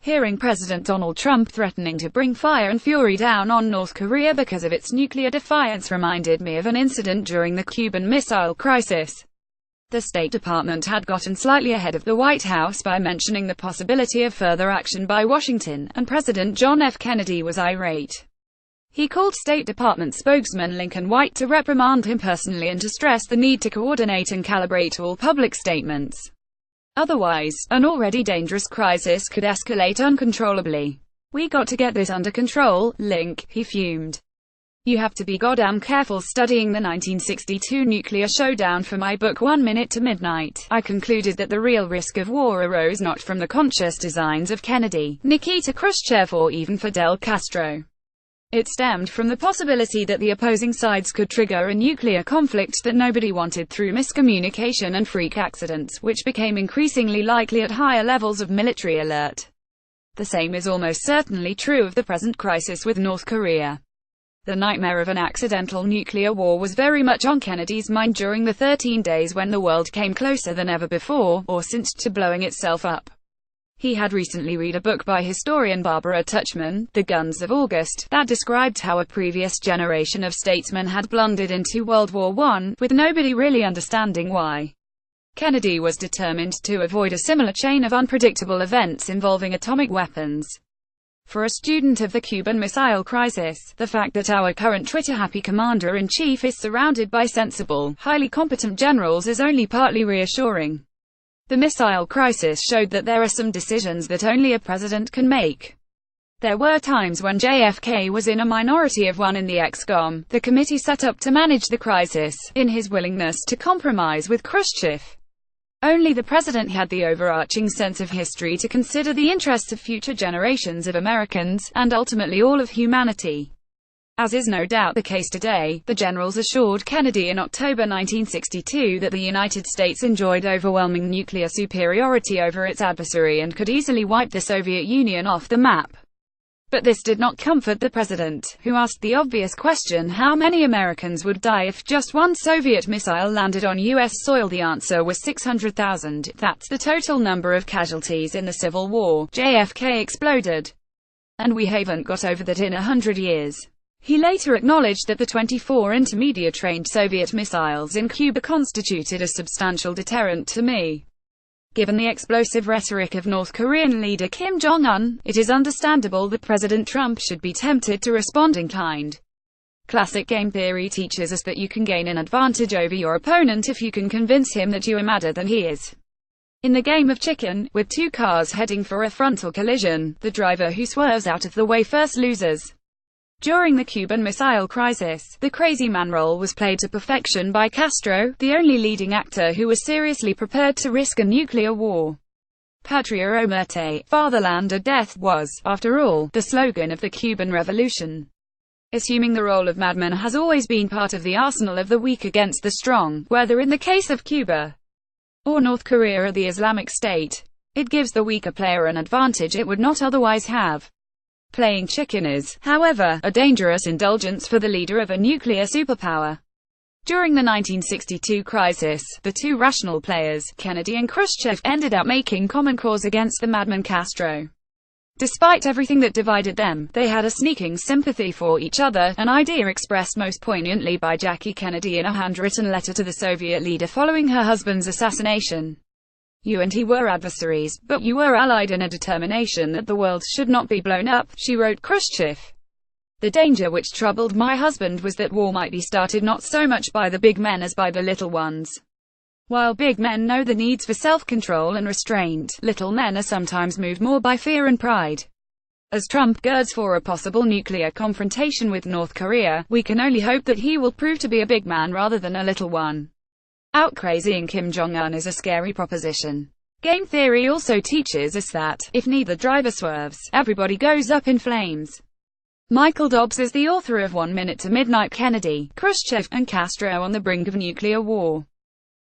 Hearing President Donald Trump threatening to bring fire and fury down on North Korea because of its nuclear defiance reminded me of an incident during the Cuban Missile Crisis. The State Department had gotten slightly ahead of the White House by mentioning the possibility of further action by Washington, and President John F. Kennedy was irate. He called State Department spokesman Lincoln White to reprimand him personally and to stress the need to coordinate and calibrate all public statements. Otherwise, an already dangerous crisis could escalate uncontrollably. "We got to get this under control, Link," he fumed. "You have to be goddamn careful studying the 1962 nuclear showdown for my book 1 Minute to Midnight. I concluded that the real risk of war arose not from the conscious designs of Kennedy, Nikita Khrushchev or even Fidel Castro. It stemmed from the possibility that the opposing sides could trigger a nuclear conflict that nobody wanted through miscommunication and freak accidents, which became increasingly likely at higher levels of military alert. The same is almost certainly true of the present crisis with North Korea. The nightmare of an accidental nuclear war was very much on Kennedy's mind during the 13 days when the world came closer than ever before, or since, to blowing itself up. He had recently read a book by historian Barbara Tuchman, The Guns of August, that described how a previous generation of statesmen had blundered into World War I, with nobody really understanding why. Kennedy was determined to avoid a similar chain of unpredictable events involving atomic weapons. For a student of the Cuban Missile Crisis, the fact that our current Twitter-happy commander-in-chief is surrounded by sensible, highly competent generals is only partly reassuring. The missile crisis showed that there are some decisions that only a president can make. There were times when JFK was in a minority of one in the ExComm, the committee set up to manage the crisis, in his willingness to compromise with Khrushchev. Only the president had the overarching sense of history to consider the interests of future generations of Americans, and ultimately all of humanity. As is no doubt the case today, the generals assured Kennedy in October 1962 that the United States enjoyed overwhelming nuclear superiority over its adversary and could easily wipe the Soviet Union off the map. But this did not comfort the president, who asked the obvious question: how many Americans would die if just one Soviet missile landed on U.S. soil? The answer was 600,000. That's the total number of casualties in the Civil War. JFK exploded. And we haven't got over that in 100 years. He later acknowledged that the 24 intermediate-range Soviet missiles in Cuba constituted a substantial deterrent to me. Given the explosive rhetoric of North Korean leader Kim Jong-un, it is understandable that President Trump should be tempted to respond in kind. Classic game theory teaches us that you can gain an advantage over your opponent if you can convince him that you are madder than he is. In the game of chicken, with two cars heading for a frontal collision, the driver who swerves out of the way first loses. During the Cuban Missile Crisis, the crazy man role was played to perfection by Castro, the only leading actor who was seriously prepared to risk a nuclear war. Patria o muerte, fatherland or death, was, after all, the slogan of the Cuban Revolution. Assuming the role of madman has always been part of the arsenal of the weak against the strong, whether in the case of Cuba or North Korea or the Islamic State, it gives the weaker player an advantage it would not otherwise have. Playing chicken is, however, a dangerous indulgence for the leader of a nuclear superpower. During the 1962 crisis, the two rational players, Kennedy and Khrushchev, ended up making common cause against the madman Castro. Despite everything that divided them, they had a sneaking sympathy for each other, an idea expressed most poignantly by Jackie Kennedy in a handwritten letter to the Soviet leader following her husband's assassination. "You and he were adversaries, but you were allied in a determination that the world should not be blown up," she wrote Khrushchev. "The danger which troubled my husband was that war might be started not so much by the big men as by the little ones. While big men know the needs for self-control and restraint, little men are sometimes moved more by fear and pride. As Trump girds for a possible nuclear confrontation with North Korea, we can only hope that he will prove to be a big man rather than a little one. Out-crazying Kim Jong-un is a scary proposition. Game theory also teaches us that, if neither driver swerves, everybody goes up in flames." Michael Dobbs is the author of 1 Minute to Midnight: Kennedy, Khrushchev, and Castro on the Brink of Nuclear War.